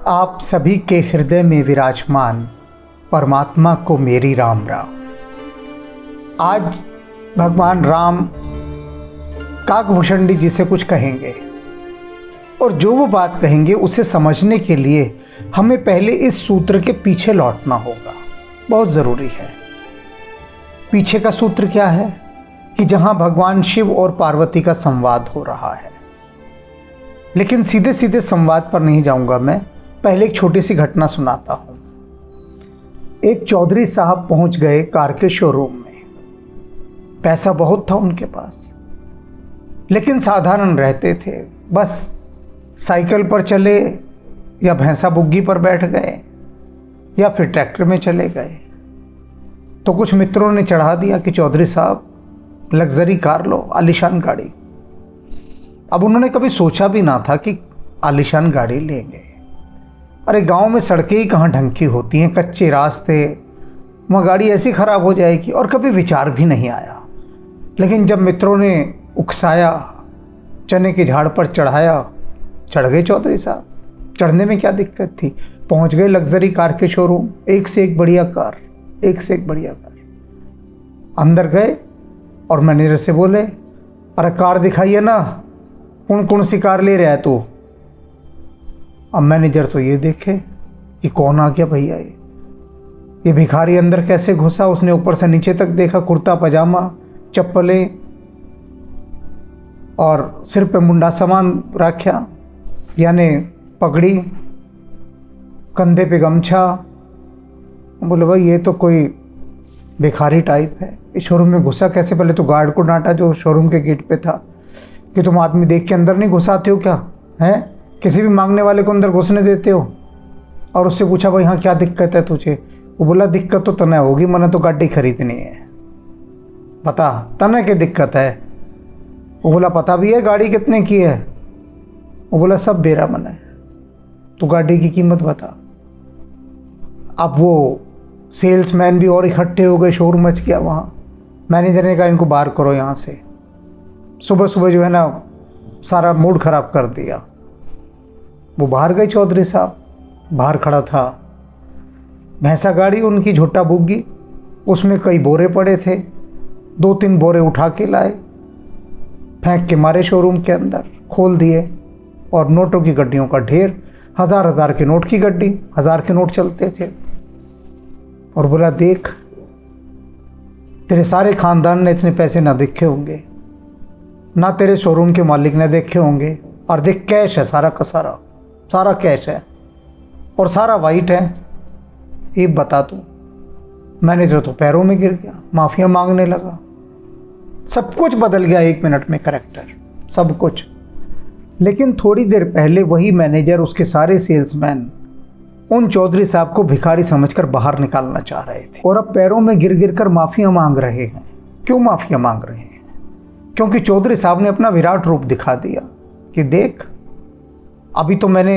आप सभी के हृदय में विराजमान परमात्मा को मेरी राम राम। आज भगवान राम काकभूषणी जी से कुछ कहेंगे और जो वो बात कहेंगे उसे समझने के लिए हमें पहले इस सूत्र के पीछे लौटना होगा, बहुत ज़रूरी है। पीछे का सूत्र क्या है कि जहाँ भगवान शिव और पार्वती का संवाद हो रहा है। लेकिन सीधे सीधे संवाद पर नहीं जाऊंगा मैं, पहले एक छोटी सी घटना सुनाता हूँ। एक चौधरी साहब पहुँच गए कार के शोरूम में। पैसा बहुत था उनके पास, लेकिन साधारण रहते थे। बस साइकिल पर चले या भैंसा बुग्गी पर बैठ गए या फिर ट्रैक्टर में चले गए। तो कुछ मित्रों ने चढ़ा दिया कि चौधरी साहब लग्जरी कार लो, आलीशान गाड़ी। अब उन्होंने कभी सोचा भी ना था कि आलीशान गाड़ी लेंगे। अरे गांव में सड़कें ही कहाँ ढंग की होती हैं, कच्चे रास्ते, वहाँ गाड़ी ऐसी ख़राब हो जाएगी, और कभी विचार भी नहीं आया। लेकिन जब मित्रों ने उकसाया, चने के झाड़ पर चढ़ाया, चढ़ गए चौधरी साहब। चढ़ने में क्या दिक्कत थी, पहुँच गए लग्जरी कार के शोरूम। एक से एक बढ़िया कार, एक से एक बढ़िया कार। अंदर गए और मैनेजर से बोले, अरे कार दिखाइए ना, कौन कौन सी कार ले रहा है तू। अब मैनेजर तो ये देखे कि कौन आ गया भैया, ये भिखारी अंदर कैसे घुसा। उसने ऊपर से नीचे तक देखा, कुर्ता पजामा, चप्पलें और सिर पे मुंडा सामान रखा, यानी पगड़ी, कंधे पे गमछा। बोले भाई ये तो कोई भिखारी टाइप है, इस शोरूम में घुसा कैसे। पहले तो गार्ड को डांटा जो शोरूम के गेट पे था कि तुम आदमी देख के अंदर नहीं घुसाते हो क्या, हैं किसी भी मांगने वाले को अंदर घुसने देते हो। और उससे पूछा भाई हाँ क्या दिक्कत है तुझे। वो बोला दिक्कत तो तने होगी, मैंने तो गाड़ी खरीदनी है, बता तने की दिक्कत है। वो बोला पता भी है गाड़ी कितने की है। वो बोला सब बेरा मन है, तो गाड़ी की कीमत बता। अब वो सेल्समैन भी और इकट्ठे हो गए, शोर मच गया वहाँ। मैनेजर ने कहा इनको बाहर करो यहाँ से। सुबह सुबह जो है ना सारा मूड ख़राब कर दिया। वो बाहर गए चौधरी साहब, बाहर खड़ा था भैंसा गाड़ी उनकी, झोटा बुग्गी, उसमें कई बोरे पड़े थे। 2-3 बोरे उठा के लाए, फेंक के मारे शोरूम के अंदर, खोल दिए और नोटों की गड्डियों का ढेर। 1000 के नोट की गड्डी, 1000 के नोट चलते थे। और बोला देख तेरे सारे खानदान ने इतने पैसे ना देखे होंगे, ना तेरे शोरूम के मालिक ने देखे होंगे। और देख कैश है सारा का सारा, सारा कैश है और सारा वाइट है। ये बता तू। मैनेजर तो पैरों में गिर गया, माफिया मांगने लगा। सब कुछ बदल गया 1 मिनट में, कैरेक्टर सब कुछ। लेकिन थोड़ी देर पहले वही मैनेजर, उसके सारे सेल्समैन उन चौधरी साहब को भिखारी समझकर बाहर निकालना चाह रहे थे, और अब पैरों में गिर गिर कर माफिया मांग रहे हैं। क्यों माफिया मांग रहे हैं? क्योंकि चौधरी साहब ने अपना विराट रूप दिखा दिया कि देख अभी तो मैंने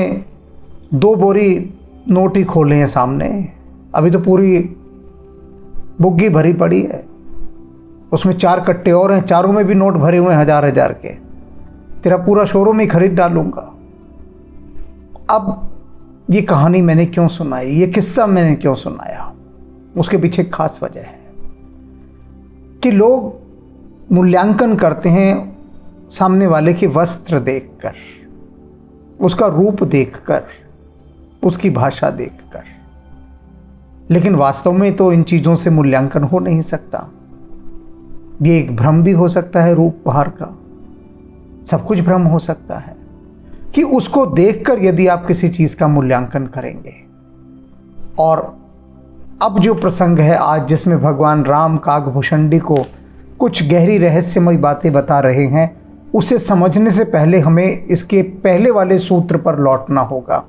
2 बोरी नोट ही खोले हैं सामने, अभी तो पूरी बुग्गी भरी पड़ी है, उसमें 4 कट्टे और हैं, चारों में भी नोट भरे हुए हैं 1000 के। तेरा पूरा शोरूम ही खरीद डालूंगा। अब ये कहानी मैंने क्यों सुनाई, ये किस्सा मैंने क्यों सुनाया, उसके पीछे एक खास वजह है कि लोग मूल्यांकन करते हैं सामने वाले के वस्त्र देखकर, उसका रूप देखकर, उसकी भाषा देखकर। लेकिन वास्तव में तो इन चीज़ों से मूल्यांकन हो नहीं सकता। ये एक भ्रम भी हो सकता है, रूप बाहर का, सब कुछ भ्रम हो सकता है कि उसको देखकर यदि आप किसी चीज़ का मूल्यांकन करेंगे। और अब जो प्रसंग है आज, जिसमें भगवान राम काकभूषणी को कुछ गहरी रहस्यमय बातें बता रहे हैं, उसे समझने से पहले हमें इसके पहले वाले सूत्र पर लौटना होगा,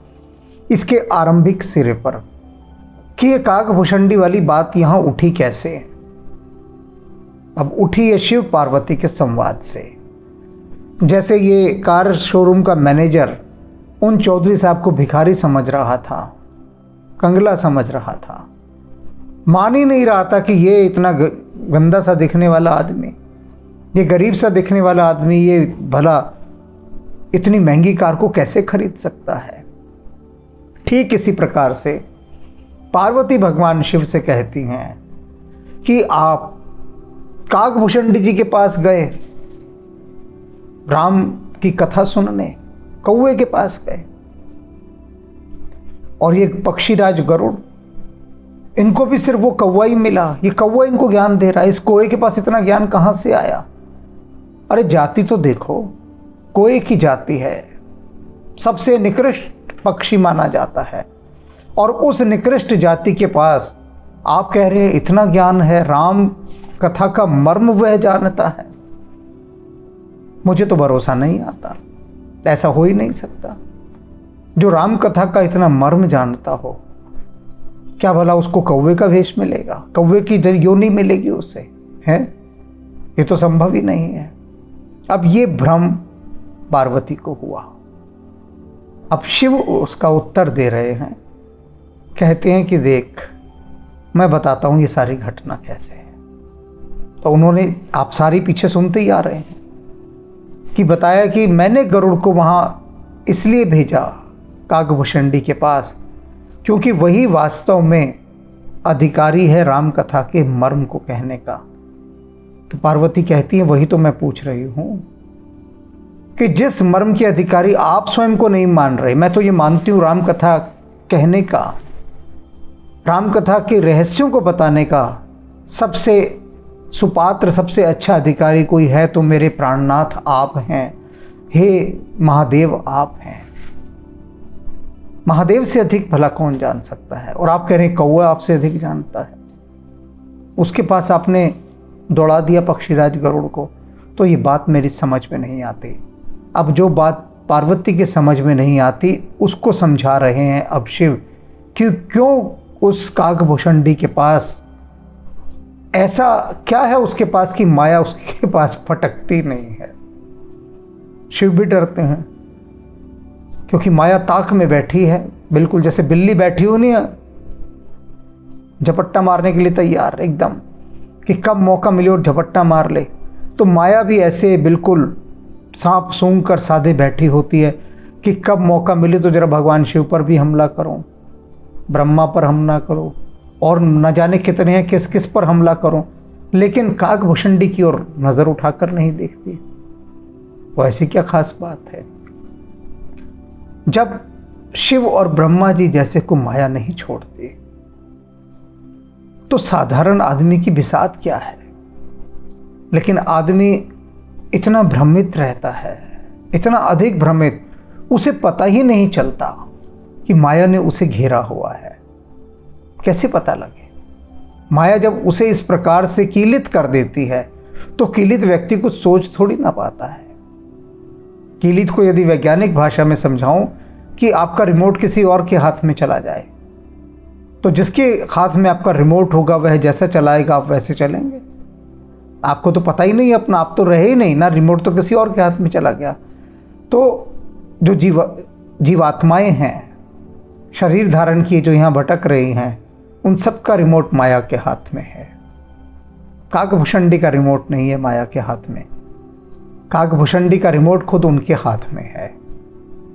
इसके आरंभिक सिरे पर, कि ये काकभूषणी वाली बात यहाँ उठी कैसे। अब उठी है शिव पार्वती के संवाद से। जैसे ये कार शोरूम का मैनेजर उन चौधरी साहब को भिखारी समझ रहा था, कंगला समझ रहा था, मान ही नहीं रहा था कि ये इतना गंदा सा दिखने वाला आदमी, ये गरीब सा दिखने वाला आदमी, ये भला इतनी महंगी कार को कैसे खरीद सकता है। ठीक इसी प्रकार से पार्वती भगवान शिव से कहती हैं कि आप काकभूषणी जी के पास गए, राम की कथा सुनने कौवे के पास गए, और ये पक्षीराज गरुड़, इनको भी सिर्फ वो कौवा ही मिला। ये कौवा इनको ज्ञान दे रहा है। इस कोए के पास इतना ज्ञान कहाँ से आया? अरे जाति तो देखो, कोए की जाति है, सबसे निकृष्ट पक्षी माना जाता है, और उस निकृष्ट जाति के पास आप कह रहे हैं इतना ज्ञान है, राम कथा का मर्म वह जानता है। मुझे तो भरोसा नहीं आता, ऐसा हो ही नहीं सकता। जो राम कथा का इतना मर्म जानता हो, क्या भला उसको कौवे का वेश मिलेगा? कौवे की योनि मिलेगी उसे? है, ये तो संभव ही नहीं है। अब ये भ्रम पार्वती को हुआ। अब शिव उसका उत्तर दे रहे हैं, कहते हैं कि देख, मैं बताता हूं ये सारी घटना कैसे है। तो उन्होंने, आप सारी पीछे सुनते ही आ रहे हैं, कि बताया कि मैंने गरुड़ को वहां इसलिए भेजा काकभूषणी के पास, क्योंकि वही वास्तव में अधिकारी है राम कथा के मर्म को कहने का। तो पार्वती कहती है, वही तो मैं पूछ रही हूं कि जिस मर्म के अधिकारी आप स्वयं को नहीं मान रहे, मैं तो ये मानती हूं राम कथा कहने का, राम कथा के रहस्यों को बताने का सबसे सुपात्र, सबसे अच्छा अधिकारी कोई है तो मेरे प्राणनाथ आप हैं। हे महादेव आप हैं। महादेव से अधिक भला कौन जान सकता है? और आप कह रहे हैं कौवा आपसे अधिक जानता है। उसके पास आपने दौड़ा दिया पक्षीराज गरुड़ को। तो ये बात मेरी समझ में नहीं आती। अब जो बात पार्वती के समझ में नहीं आती उसको समझा रहे हैं अब शिव, कि क्यों उस काकभूषणी के पास ऐसा क्या है उसके पास कि माया उसके पास फटकती नहीं है। शिव भी डरते हैं, क्योंकि माया ताक में बैठी है, बिल्कुल जैसे बिल्ली बैठी हो नहीं है, झपट्टा मारने के लिए तैयार एकदम, कि कब मौका मिले और झपट्टा मार ले। तो माया भी ऐसे बिल्कुल सांप सूंघ कर साधे बैठी होती है कि कब मौका मिले तो जरा भगवान शिव पर भी हमला करो, ब्रह्मा पर हमला करो, और न जाने कितने हैं किस किस पर हमला करो, लेकिन काकभूषणी की ओर नजर उठाकर नहीं देखती। वो ऐसी क्या खास बात है? जब शिव और ब्रह्मा जी जैसे को माया नहीं छोड़ती, तो साधारण आदमी की बिसात क्या है? लेकिन आदमी इतना भ्रमित रहता है, इतना अधिक भ्रमित, उसे पता ही नहीं चलता कि माया ने उसे घेरा हुआ है। कैसे पता लगे? माया जब उसे इस प्रकार से कीलित कर देती है तो कीलित व्यक्ति कुछ सोच थोड़ी ना पाता है। कीलित को यदि वैज्ञानिक भाषा में समझाऊं कि आपका रिमोट किसी और के हाथ में चला जाए, तो जिसके हाथ में आपका रिमोट होगा वह जैसा चलाएगा आप वैसे चलेंगे। आपको तो पता ही नहीं अपना, आप तो रहे ही नहीं ना, रिमोट तो किसी और के हाथ में चला गया। तो जो जीवात्माएं हैं, शरीर धारण किए जो यहाँ भटक रही हैं, उन सब का रिमोट माया के हाथ में है। काकभूषणी का रिमोट नहीं है माया के हाथ में, काकभूषणी का रिमोट खुद उनके हाथ में है।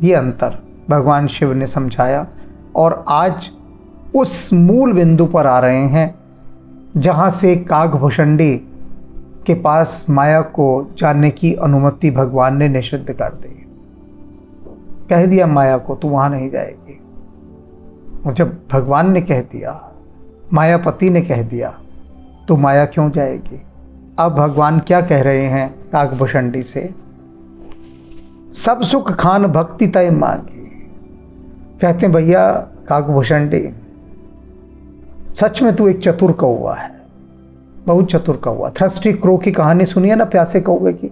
ये अंतर भगवान शिव ने समझाया, और आज उस मूल बिंदु पर आ रहे हैं जहाँ से काकभूषणी के पास माया को जानने की अनुमति भगवान ने निषिद्ध कर दी। कह दिया माया को तू वहाँ नहीं जाएगी। और जब भगवान ने कह दिया, मायापति ने कह दिया, तो माया क्यों जाएगी? अब भगवान क्या कह रहे हैं काकभूषणी से? सब सुख खान भक्ति तय मांगी। कहते हैं भैया काकभूषणी, सच में तू एक चतुर कौवा है, बहुत चतुर कौवा। थ्रस्टी क्रो की कहानी सुनी है ना, प्यासे कौवे की,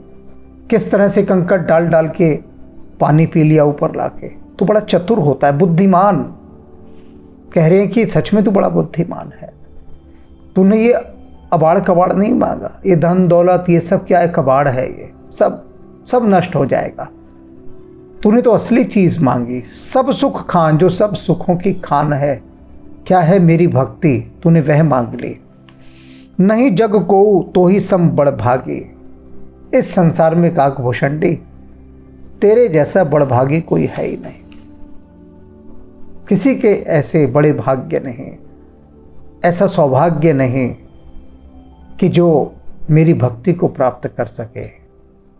किस तरह से कंकड़ डाल डाल के पानी पी लिया ऊपर लाके। तू बड़ा चतुर होता है, बुद्धिमान। कह रहे हैं कि सच में तू बड़ा बुद्धिमान है। तूने ये अबाड़ कबाड़ नहीं मांगा, ये धन दौलत ये सब क्या है, कबाड़ है, ये सब नष्ट हो जाएगा। तूने तो असली चीज मांगी, सब सुख खान, जो सब सुखों की खान है, क्या है, मेरी भक्ति, तूने वह मांग ली। नहीं जग को तो ही सम बड़ भागी। इस संसार में काकभूषणी तेरे जैसा बड़भागी कोई है ही नहीं। किसी के ऐसे बड़े भाग्य नहीं, ऐसा सौभाग्य नहीं कि जो मेरी भक्ति को प्राप्त कर सके,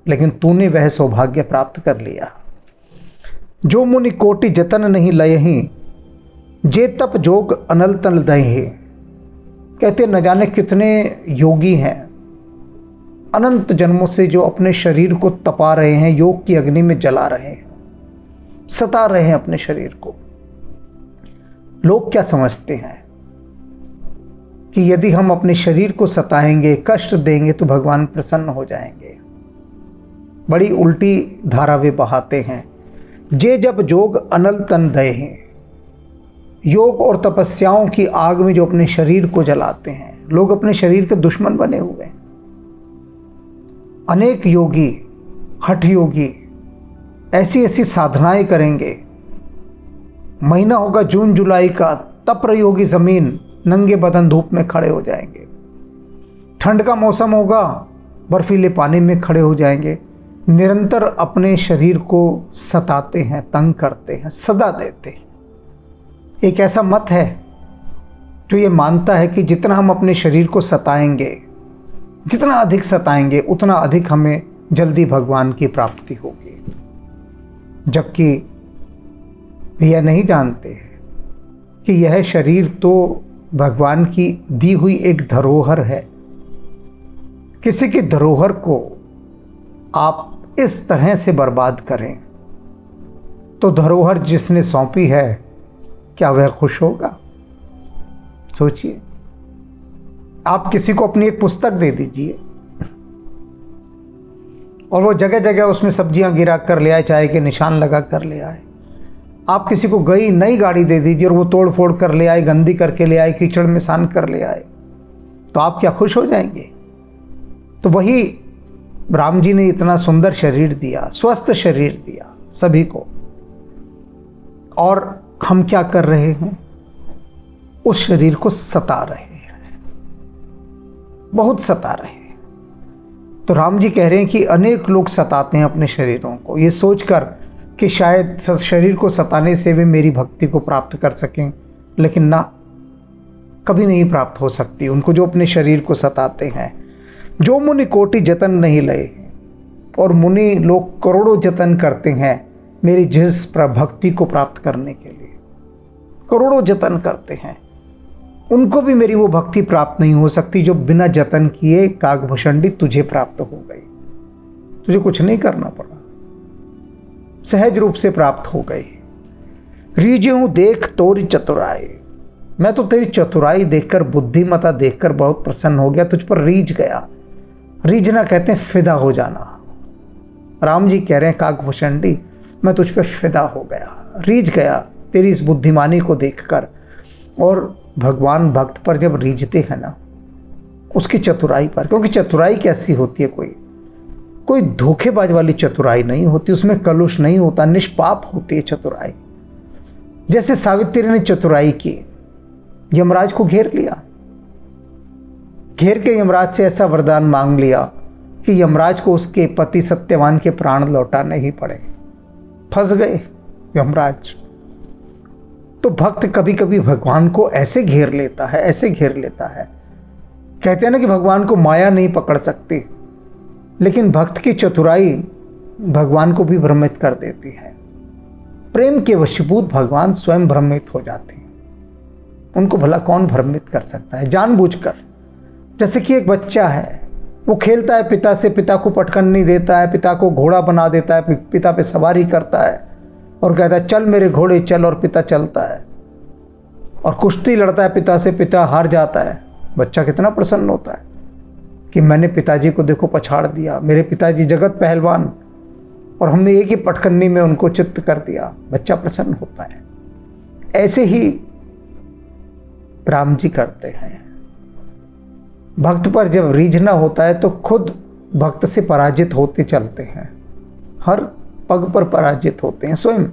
लेकिन तूने वह सौभाग्य प्राप्त कर लिया। जो मुनि कोटि जतन नहीं लयहि, जे तप जोग अनल तल दहि। कहते न जाने कितने योगी हैं अनंत जन्मों से जो अपने शरीर को तपा रहे हैं, योग की अग्नि में जला रहे हैं, सता रहे हैं अपने शरीर को। लोग क्या समझते हैं कि यदि हम अपने शरीर को सताएंगे, कष्ट देंगे तो भगवान प्रसन्न हो जाएंगे। बड़ी उल्टी धारा वे बहाते हैं। जे जब जोग अनल तन दए हैं, योग और तपस्याओं की आग में जो अपने शरीर को जलाते हैं, लोग अपने शरीर के दुश्मन बने हुए हैं। अनेक योगी, हठ योगी ऐसी ऐसी साधनाएं करेंगे। महीना होगा जून जुलाई का, तप रही होगी जमीन, नंगे बदन धूप में खड़े हो जाएंगे। ठंड का मौसम होगा, बर्फीले पानी में खड़े हो जाएंगे। निरंतर अपने शरीर को सताते हैं, तंग करते हैं, सदा देते हैं। एक ऐसा मत है जो ये मानता है कि जितना हम अपने शरीर को सताएंगे, जितना अधिक सताएंगे, उतना अधिक हमें जल्दी भगवान की प्राप्ति होगी। जबकि यह नहीं जानते कि यह शरीर तो भगवान की दी हुई एक धरोहर है। किसी की धरोहर को आप इस तरह से बर्बाद करें तो धरोहर जिसने सौंपी है, क्या वह खुश होगा? सोचिए। आप किसी को अपनी एक पुस्तक दे दीजिए और वो जगह जगह उसमें सब्जियां गिरा कर ले आए, चाय के निशान लगा कर ले आए। आप किसी को गई नई गाड़ी दे दीजिए और वो तोड़ फोड़ कर ले आए, गंदी करके ले आए, कीचड़ में सान कर ले आए, तो आप क्या खुश हो जाएंगे? तो वही राम जी ने इतना सुंदर शरीर दिया, स्वस्थ शरीर दिया सभी को, और हम क्या कर रहे हैं? उस शरीर को सता रहे हैं, बहुत सता रहे हैं। तो राम जी कह रहे हैं कि अनेक लोग सताते हैं अपने शरीरों को, ये सोचकर कि शायद शरीर को सताने से वे मेरी भक्ति को प्राप्त कर सकें, लेकिन ना, कभी नहीं प्राप्त हो सकती उनको जो अपने शरीर को सताते हैं। जो मुनि कोटि जतन नहीं लए, और मुनि लोग करोड़ों जतन करते हैं मेरी जिस पर भक्ति को प्राप्त करने के लिए, करोड़ों जतन करते हैं, उनको भी मेरी वो भक्ति प्राप्त नहीं हो सकती जो बिना जतन किए कागभूषणी तुझे प्राप्त हो गई। तुझे कुछ नहीं करना पड़ा, सहज रूप से प्राप्त हो गई। रीझहूं देख तोरी चतुराई, मैं तो तेरी चतुराई देखकर, बुद्धिमता देखकर बहुत प्रसन्न हो गया, तुझ पर रीझ गया। रीझना कहते हैं फिदा हो जाना। राम जी कह रहे हैं कागभूषणी, मैं तुझ पे फिदा हो गया, रीझ गया तेरी इस बुद्धिमानी को देखकर। और भगवान भक्त पर जब रीझते हैं ना, उसकी चतुराई पर, क्योंकि चतुराई कैसी होती है, कोई धोखेबाज वाली चतुराई नहीं होती, उसमें कलुष नहीं होता, निष्पाप होती है चतुराई। जैसे सावित्री ने चतुराई की, यमराज को घेर लिया, घेर के यमराज से ऐसा वरदान मांग लिया कि यमराज को उसके पति सत्यवान के प्राण लौटाने ही पड़े। फंस गए यमराज। तो भक्त कभी कभी भगवान को ऐसे घेर लेता है, ऐसे घेर लेता है। कहते हैं ना कि भगवान को माया नहीं पकड़ सकती, लेकिन भक्त की चतुराई भगवान को भी भ्रमित कर देती है। प्रेम के वशीभूत भगवान स्वयं भ्रमित हो जाते हैं। उनको भला कौन भ्रमित कर सकता है जानबूझकर? जैसे कि एक बच्चा है, वो खेलता है पिता से, पिता को पटकन नहीं देता है, पिता को घोड़ा बना देता है, पिता पे सवारी करता है और कहता है चल मेरे घोड़े चल, और पिता चलता है। और कुश्ती लड़ता है पिता से, पिता हार जाता है। बच्चा कितना प्रसन्न होता है कि मैंने पिताजी को देखो पछाड़ दिया, मेरे पिताजी जगत पहलवान, और हमने एक ही पटकन्नी में उनको चित्त कर दिया। बच्चा प्रसन्न होता है। ऐसे ही राम जी करते हैं। भक्त पर जब रीझना होता है तो खुद भक्त से पराजित होते चलते हैं, हर पग पर पराजित होते हैं, स्वयं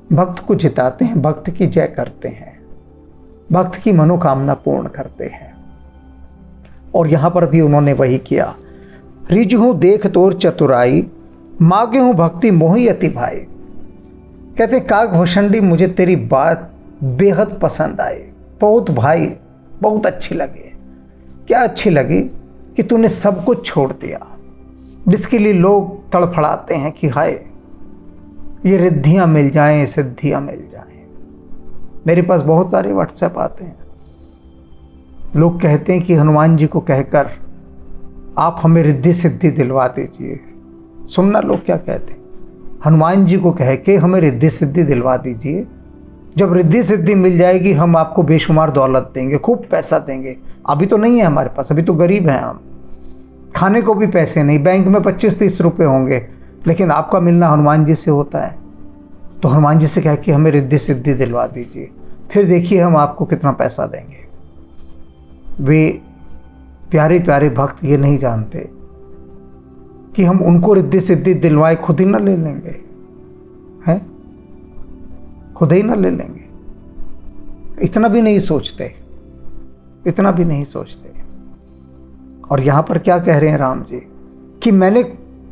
भक्त को जिताते हैं, भक्त की जय करते हैं, भक्त की मनोकामना पूर्ण करते हैं। और यहां पर भी उन्होंने वही किया। रीझहूं देख तोर चतुराई, मागे हूं भक्ति मोहि अति भाई। कहते हैं काकभूषणी मुझे तेरी बात बेहद पसंद आई, बहुत भाई बहुत अच्छी लगी। क्या अच्छी लगी? कि तूने सब कुछ छोड़ दिया जिसके लिए लोग तड़फड़ाते हैं कि हाय ये रिद्धियाँ मिल जाएं, सिद्धियाँ मिल जाएं। मेरे पास बहुत सारे व्हाट्सएप आते हैं, लोग कहते हैं कि हनुमान जी को कहकर आप हमें रिद्धि सिद्धि दिलवा दीजिए। सुनना लोग क्या कहते हैं, हनुमान जी को कह के हमें रिद्धि सिद्धि दिलवा दीजिए, जब रिद्धि सिद्धि मिल जाएगी हम आपको बेशुमार दौलत देंगे, खूब पैसा देंगे। अभी तो नहीं है हमारे पास, अभी तो गरीब हैं हम, खाने को भी पैसे नहीं, बैंक में 25-30 रुपये होंगे, लेकिन आपका मिलना हनुमान जी से होता है। तो हनुमान जी से कह के हमें रिद्धि सिद्धि दिलवा दीजिए, फिर देखिए हम आपको कितना पैसा देंगे। वे प्यारे प्यारे भक्त ये नहीं जानते कि हम उनको रिद्धि सिद्धि दिलवाए खुद ही ना ले लेंगे, हैं? खुद ही ना ले लेंगे। इतना भी नहीं सोचते, इतना भी नहीं सोचते। और यहां पर क्या कह रहे हैं राम जी कि मैंने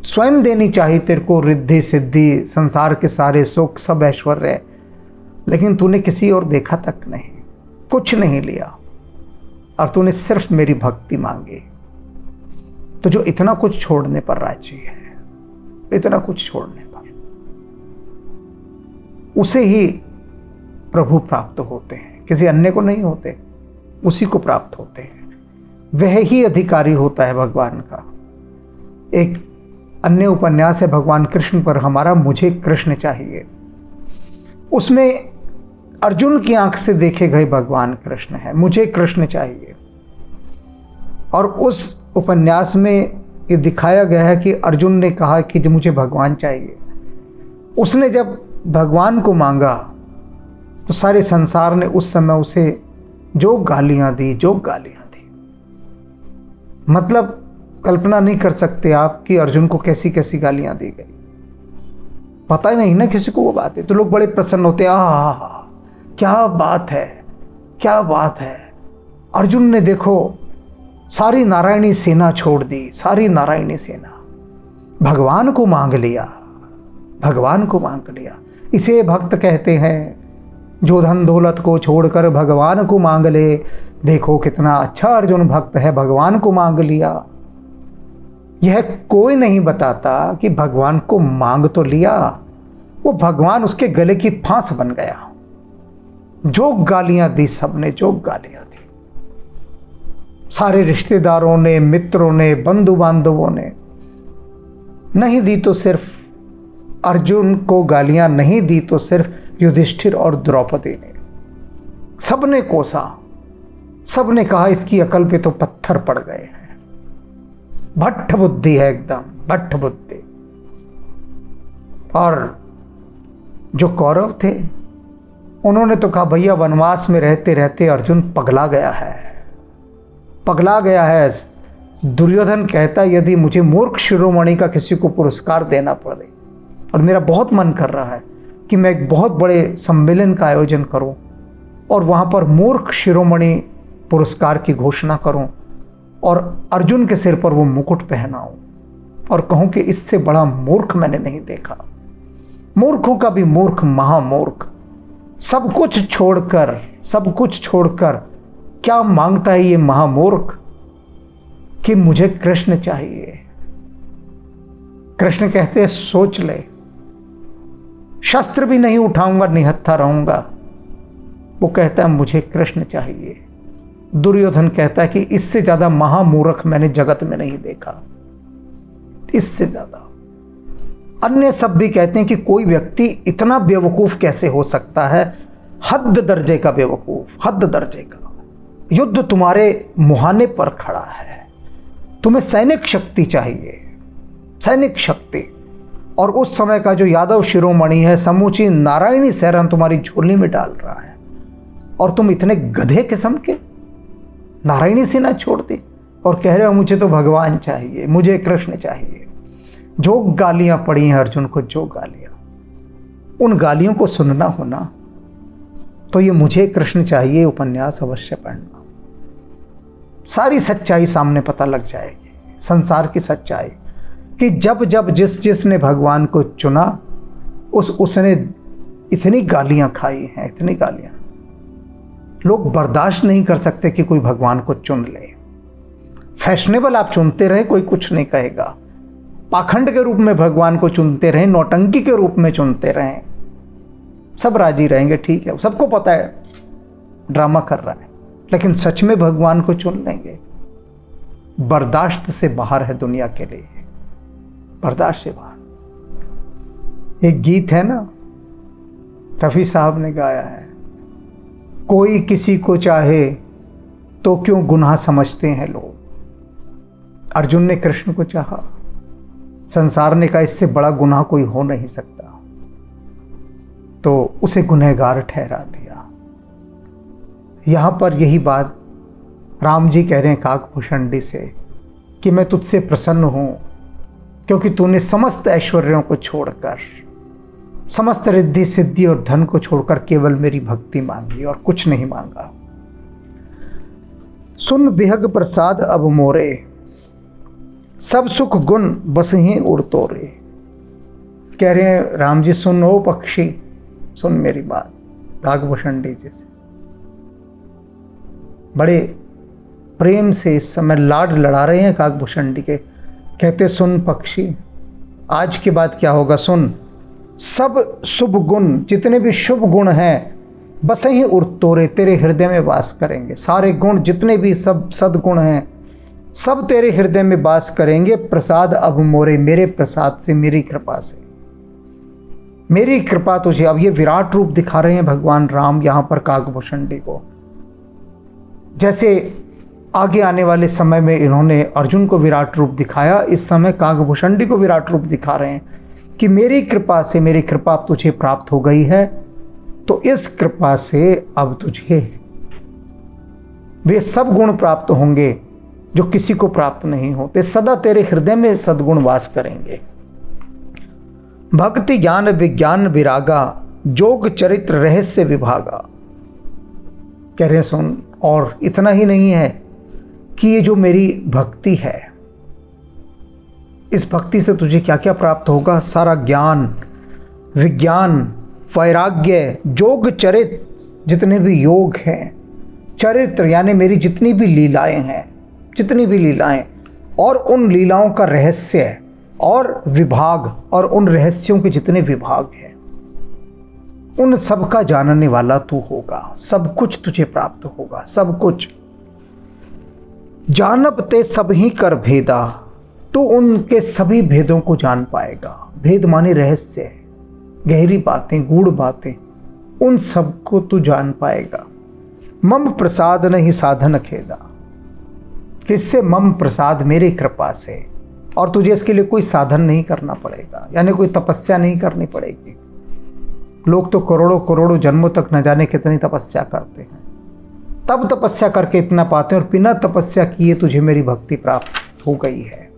स्वयं देनी चाहिए तेरे को रिद्धि सिद्धि, संसार के सारे सुख, सब ऐश्वर्य, लेकिन तूने किसी और देखा तक नहीं, कुछ नहीं लिया, और तूने सिर्फ मेरी भक्ति मांगी। तो जो इतना कुछ छोड़ने पर राजी है, इतना कुछ छोड़ने पर, उसे ही प्रभु प्राप्त होते हैं, किसी अन्य को नहीं होते, उसी को प्राप्त होते हैं। वह ही अधिकारी होता है भगवान का। एक अन्य उपन्यास है भगवान कृष्ण पर, हमारा मुझे कृष्ण चाहिए। उसमें अर्जुन की आंख से देखे गए भगवान कृष्ण है, मुझे कृष्ण चाहिए। और उस उपन्यास में ये दिखाया गया है कि अर्जुन ने कहा कि जो मुझे भगवान चाहिए, उसने जब भगवान को मांगा तो सारे संसार ने उस समय उसे जो गालियां दी, जो गालियां दी, मतलब कल्पना नहीं कर सकते आप कि अर्जुन को कैसी कैसी गालियां दी गई। पता ही नहीं ना किसी को वो बात है, तो लोग बड़े प्रसन्न होते हैं, आहा क्या बात है, क्या बात है। अर्जुन ने देखो सारी नारायणी सेना छोड़ दी, सारी नारायणी सेना, भगवान को मांग लिया, भगवान को मांग लिया। इसे भक्त कहते हैं जो धन दौलत को छोड़कर भगवान को मांग ले। देखो कितना अच्छा अर्जुन भक्त है, भगवान को मांग लिया। यह कोई नहीं बताता कि भगवान को मांग तो लिया, वो भगवान उसके गले की फांस बन गया। जो गालियां दी सबने, जो गालियां दी, सारे रिश्तेदारों ने, मित्रों ने, बंधु बांधवों ने नहीं दी, तो सिर्फ अर्जुन को गालियां नहीं दी, तो सिर्फ युधिष्ठिर और द्रौपदी ने। सबने कोसा, सबने कहा इसकी अकल पे तो पत्थर पड़ गए हैं, भट्ट बुद्धि है, एकदम भट्ट बुद्धि। और जो कौरव थे उन्होंने तो कहा भैया वनवास में रहते रहते अर्जुन पगला गया है, पगला गया है। दुर्योधन कहता यदि मुझे मूर्ख शिरोमणि का किसी को पुरस्कार देना पड़े, और मेरा बहुत मन कर रहा है कि मैं एक बहुत बड़े सम्मेलन का आयोजन करूं और वहां पर मूर्ख शिरोमणि पुरस्कार की घोषणा करूं और अर्जुन के सिर पर वो मुकुट पहनाऊं और कहूं कि इससे बड़ा मूर्ख मैंने नहीं देखा। मूर्खों का भी मूर्ख, महामूर्ख, सब कुछ छोड़कर, सब कुछ छोड़कर क्या मांगता है ये महामूर्ख कि मुझे कृष्ण चाहिए। कृष्ण कहते हैं सोच ले, शस्त्र भी नहीं उठाऊंगा, निहत्था रहूंगा। वो कहता है मुझे कृष्ण चाहिए। दुर्योधन कहता है कि इससे ज्यादा महामूर्ख मैंने जगत में नहीं देखा, इससे ज्यादा। अन्य सब भी कहते हैं कि कोई व्यक्ति इतना बेवकूफ कैसे हो सकता है, हद दर्जे का बेवकूफ, हद दर्जे का। युद्ध तुम्हारे मुहाने पर खड़ा है, तुम्हें सैनिक शक्ति चाहिए, सैनिक शक्ति। और उस समय का जो यादव शिरोमणि है समूची नारायणी सेना तुम्हारी झोली में डाल रहा है, और तुम इतने गधे किस्म के नारायणी सेना छोड़ दी और कह रहे हो मुझे तो भगवान चाहिए, मुझे कृष्ण चाहिए। जो गालियां पड़ी हैं अर्जुन को, जो गालियां, उन गालियों को सुनना होना तो ये मुझे कृष्ण चाहिए उपन्यास अवश्य पढ़ना। सारी सच्चाई सामने पता लग जाएगी, संसार की सच्चाई, कि जब जब जिसने भगवान को चुना उसने इतनी गालियां खाई हैं, इतनी गालियां। लोग बर्दाश्त नहीं कर सकते कि कोई भगवान को चुन ले। फैशनेबल आप चुनते रहे, कोई कुछ नहीं कहेगा। पाखंड के रूप में भगवान को चुनते रहे, नौटंकी के रूप में चुनते रहे, सब राजी रहेंगे, ठीक है, सबको पता है ड्रामा कर रहा है। लेकिन सच में भगवान को चुन लेंगे, बर्दाश्त से बाहर है दुनिया के लिए, बर्दाश्त से बाहर। एक गीत है ना, रफ़ी साहब ने गाया है, कोई किसी को चाहे तो क्यों गुनाह समझते हैं लोग। अर्जुन ने कृष्ण को चाहा, संसार ने कहा इससे बड़ा गुनाह कोई हो नहीं सकता, तो उसे गुनहगार ठहरा दिया। यहां पर यही बात राम जी कह रहे हैं काकभूषणी से कि मैं तुझसे प्रसन्न हूं क्योंकि तूने समस्त ऐश्वर्यों को छोड़कर, समस्त रिद्धि सिद्धि और धन को छोड़कर केवल मेरी भक्ति मांगी और कुछ नहीं मांगा। सुन बिहग प्रसाद अब मोरे, सब सुख गुण बस ही उड़ तोरे। कह रहे हैं राम जी सुन ओ पक्षी, सुन मेरी बात। काकभूषणी जी से बड़े प्रेम से इस समय लाड लड़ा रहे हैं काकभूषणी के। कहते सुन पक्षी, आज के बाद क्या होगा, सुन सब शुभ गुण, जितने भी शुभ गुण हैं बस ही उड़ तोरे तेरे हृदय में वास करेंगे। सारे गुण जितने भी सब सद्गुण हैं सब तेरे हृदय में वास करेंगे। प्रसाद अब मोरे, मेरे प्रसाद से, मेरी कृपा से, मेरी कृपा तुझे। अब ये विराट रूप दिखा रहे हैं भगवान राम यहां पर काकभूषणी को। जैसे आगे आने वाले समय में इन्होंने अर्जुन को विराट रूप दिखाया, इस समय काकभूषणी को विराट रूप दिखा रहे हैं कि मेरी कृपा से, मेरी कृपा अब तुझे प्राप्त हो गई है, तो इस कृपा से अब तुझे वे सब गुण प्राप्त होंगे जो किसी को प्राप्त नहीं होते। सदा तेरे हृदय में सद्गुण वास करेंगे। भक्ति ज्ञान विज्ञान विरागा, जोग चरित्र रहस्य विभागा। कह रहे सुन, और इतना ही नहीं है कि ये जो मेरी भक्ति है, इस भक्ति से तुझे क्या क्या प्राप्त होगा। सारा ज्ञान, विज्ञान, वैराग्य, जोग चरित्र, जितने भी योग हैं, चरित्र यानी मेरी जितनी भी लीलाएं हैं, जितनी भी लीलाएं, और उन लीलाओं का रहस्य और विभाग, और उन रहस्यों के जितने विभाग हैं, उन सब का जानने वाला तू होगा। सब कुछ तुझे प्राप्त होगा, सब कुछ। जानब ते सब ही कर भेदा, तू उनके सभी भेदों को जान पाएगा। भेद माने रहस्य, गहरी बातें, गूढ़ बातें, उन सब को तू जान पाएगा। मम प्रसाद नहीं साधन खेदा, किससे? मम प्रसाद, मेरी कृपा से। और तुझे इसके लिए कोई साधन नहीं करना पड़ेगा, यानी कोई तपस्या नहीं करनी पड़ेगी। लोग तो करोड़ों करोड़ों जन्मों तक न जाने कितनी तपस्या करते हैं, तब तपस्या करके इतना पाते हैं, और बिना तपस्या किए तुझे मेरी भक्ति प्राप्त हो गई है,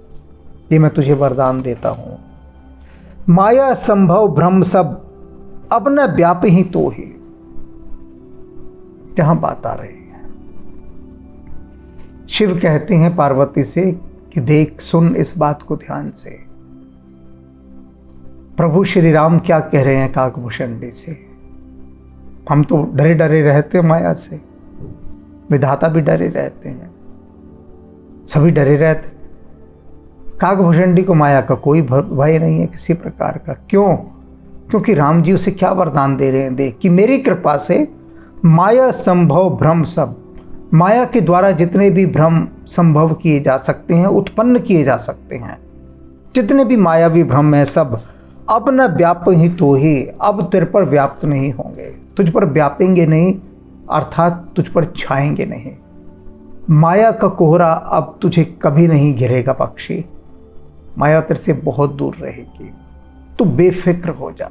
ये मैं तुझे वरदान देता हूं। माया संभव भ्रम सब, अब न व्याप ही तो ही। यहां बात आ रही है, शिव कहते हैं पार्वती से कि देख, सुन इस बात को ध्यान से। प्रभु श्री राम क्या कह रहे हैं काकभूषणी से। हम तो डरे डरे रहते हैं माया से, विधाता भी डरे रहते हैं, सभी डरे रहते। काकभूषणी को माया का कोई भय नहीं है किसी प्रकार का। क्यों? क्योंकि राम जी उसे क्या वरदान दे रहे हैं, देख, कि मेरी कृपा से माया संभव भ्रम सब, माया के द्वारा जितने भी भ्रम संभव किए जा सकते हैं, उत्पन्न किए जा सकते हैं, जितने भी मायावी भ्रम है, सब अब न व्याप ही तो ही, अब तेरे पर व्याप्त नहीं होंगे, तुझ पर व्यापेंगे नहीं, अर्थात तुझ पर छाएंगे नहीं। माया का कोहरा अब तुझे कभी नहीं घिरेगा पक्षी, माया तेरे से बहुत दूर रहेगी। तू बेफिक्र हो जा,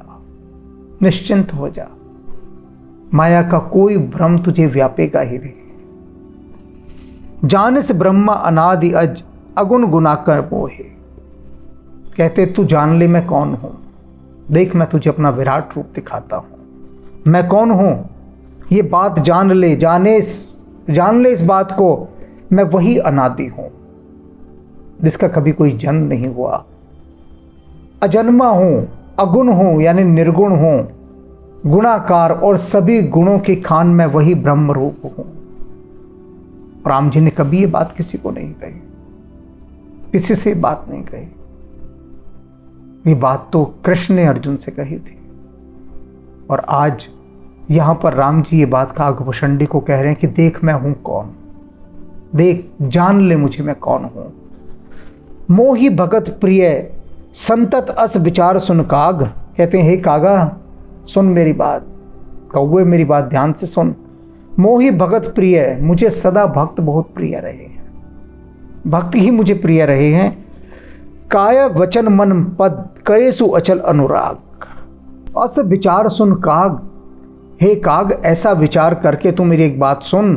निश्चिंत हो जा, माया का कोई भ्रम तुझे व्यापेगा ही नहीं। जानिस ब्रह्मा अनादि अज, अगुण गुनाकर मोहे। कहते तू जान ले मैं कौन हूं, देख मैं तुझे अपना विराट रूप दिखाता हूं, मैं कौन हूं, ये बात जान ले, जान ले इस बात को, मैं वही अनादि हूं जिसका कभी कोई जन्म नहीं हुआ, अजन्मा हूं, अगुण हूं यानी निर्गुण हूं, गुणाकार और सभी गुणों की खान मैं वही ब्रह्म रूप हूं। राम जी ने कभी ये बात किसी को नहीं कही, किसी से बात नहीं कही। ये बात तो कृष्ण ने अर्जुन से कही थी। और आज यहां पर राम जी ये बात काकभूषणी को कह रहे हैं कि देख मैं हूं कौन, देख जान ले मुझे मैं कौन हूं। मोहि भगत प्रिय संतत अस विचार सुन काग। कहते हैं हे कागा सुन मेरी बात, कौवे मेरी बात ध्यान से सुन। मोहि भगत प्रिय, मुझे सदा भक्त बहुत प्रिय रहे हैं, भक्त ही मुझे प्रिय रहे हैं। काय वचन मन पद करेसु अचल अनुराग। अस विचार सुन काग, हे काग ऐसा विचार करके तू मेरी एक बात सुन।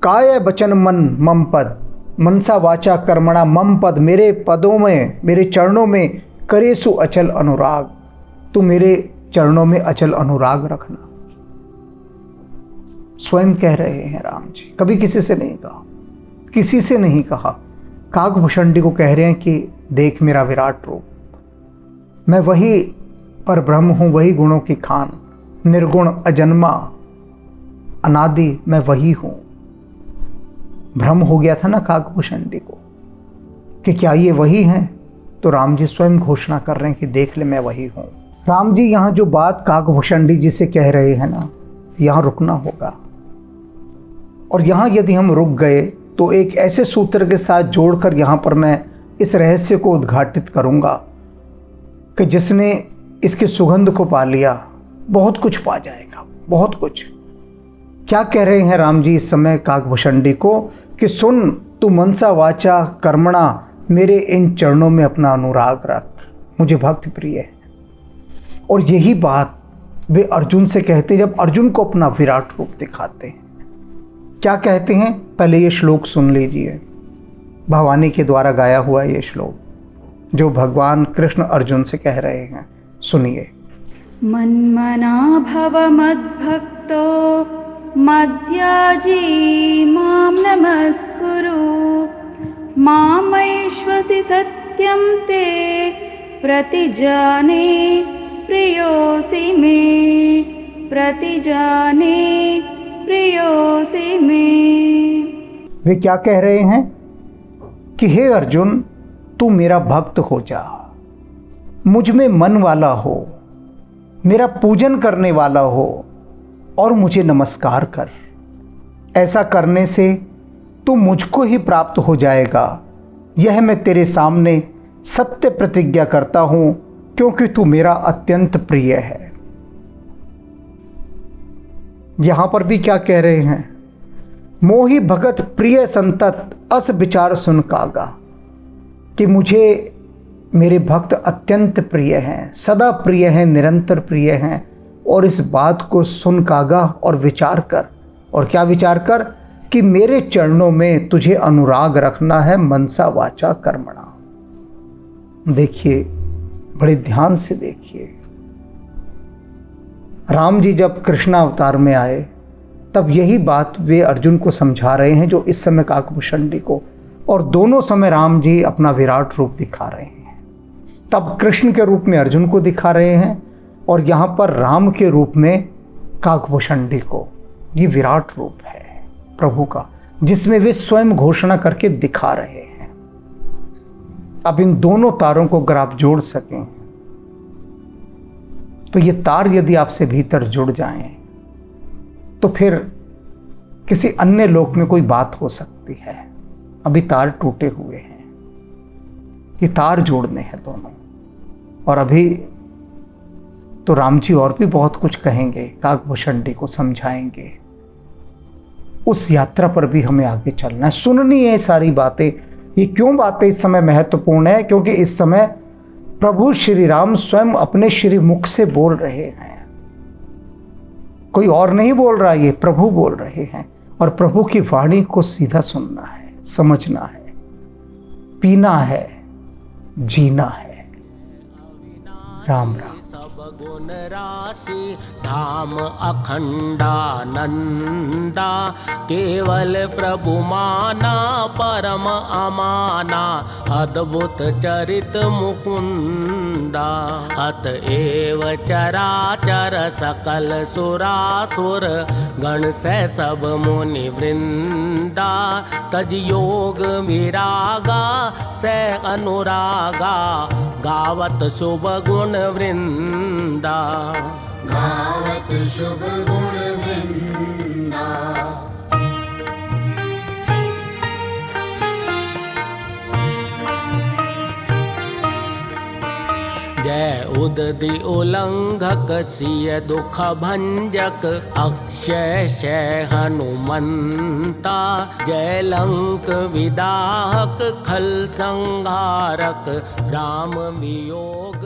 काय वचन मन मम पद, मनसा वाचा कर्मणा मम पद, मेरे पदों में मेरे चरणों में करेसु अचल अनुराग, तू मेरे चरणों में अचल अनुराग रखना। स्वयं कह रहे हैं राम जी, कभी किसी से नहीं कहा, किसी से नहीं कहा। काकभूषणी को कह रहे हैं कि देख मेरा विराट रूप, मैं वही पर ब्रह्म हूं, वही गुणों की खान, निर्गुण अजन्मा अनादि मैं वही हूं। भ्रम हो गया था ना काकभूषणी को कि क्या ये वही हैं, तो राम जी स्वयं घोषणा कर रहे हैं कि देख ले मैं वही हूं। राम जी यहाँ जो बात काकभूषणी जी से कह रहे हैं ना, यहाँ रुकना होगा। और यहाँ यदि हम रुक गए तो एक ऐसे सूत्र के साथ जोड़कर यहाँ पर मैं इस रहस्य को उद्घाटित करूँगा कि जिसने इसकी सुगंध को पा लिया बहुत कुछ पा जाएगा, बहुत कुछ। क्या कह रहे हैं राम जी इस समय काकभूषणी को कि सुन तू मनसा वाचा कर्मणा मेरे इन चरणों में अपना अनुराग रख, मुझे भक्त प्रिय है। और यही बात वे अर्जुन से कहते जब अर्जुन को अपना विराट रूप दिखाते हैं। क्या कहते हैं, पहले ये श्लोक सुन लीजिए, भवानी के द्वारा गाया हुआ ये श्लोक जो भगवान कृष्ण अर्जुन से कह रहे हैं, सुनिए। मन्मना भव मद्भक्तो मद्याजी मां नमस्कुरु, मामैश्वसि सत्यं ते प्रतिजाने प्रियोऽसि मे, प्रतिजाने प्रियोऽसि मे। वे क्या कह रहे हैं कि हे अर्जुन तू मेरा भक्त हो जा, मुझ में मन वाला हो, मेरा पूजन करने वाला हो और मुझे नमस्कार कर। ऐसा करने से तू मुझको ही प्राप्त हो जाएगा, यह मैं तेरे सामने सत्य प्रतिज्ञा करता हूं, क्योंकि तू मेरा अत्यंत प्रिय है। यहां पर भी क्या कह रहे हैं, मोहि भगत प्रिय संतत अस विचार सुन कागा, कि मुझे मेरे भक्त अत्यंत प्रिय हैं, सदा प्रिय हैं, निरंतर प्रिय हैं। और इस बात को सुन कागा और विचार कर। और क्या विचार कर कि मेरे चरणों में तुझे अनुराग रखना है, मनसा वाचा कर्मणा। देखिए, बड़े ध्यान से देखिए, राम जी जब कृष्ण अवतार में आए तब यही बात वे अर्जुन को समझा रहे हैं जो इस समय काकभूषणी को, और दोनों समय राम जी अपना विराट रूप दिखा रहे हैं। तब कृष्ण के रूप में अर्जुन को दिखा रहे हैं और यहाँ पर राम के रूप में काकभूषणी को। ये विराट रूप है प्रभु का, जिसमें वे स्वयं घोषणा करके दिखा रहे हैं। अब इन दोनों तारों को अगर आप जोड़ सकें तो ये तार यदि आपसे भीतर जुड़ जाएं तो फिर किसी अन्य लोक में कोई बात हो सकती है। अभी तार टूटे हुए हैं, ये तार जोड़ने हैं दोनों। और अभी तो राम जी और भी बहुत कुछ कहेंगे, काकभूषणी को समझाएंगे। उस यात्रा पर भी हमें आगे चलना है, सुननी है सारी बातें। ये क्यों बातें इस समय महत्वपूर्ण है, क्योंकि इस समय प्रभु श्री राम स्वयं अपने श्री मुख से बोल रहे हैं। कोई और नहीं बोल रहा, ये प्रभु बोल रहे हैं। और प्रभु की वाणी को सीधा सुनना है, समझना है, पीना है, जीना है। राम राम। सब गुण राशि धाम अखंडानंदा, केवल प्रभु माना परम अमाना, अद्भुत चरित मुकुंद वृंदा अतएव चराचर सकल सुरासुर गण से सब मुनि वृंदा तज योग विरागा से अनुरागा गावत शुभ गुण वृंदा गावत शुभ गुण वृंदा। जय उदधि उल्लंघक सिय दुख भंजक अक्षय शय हनुमंता जय लंक विदाहक खल संहारक राम वियोग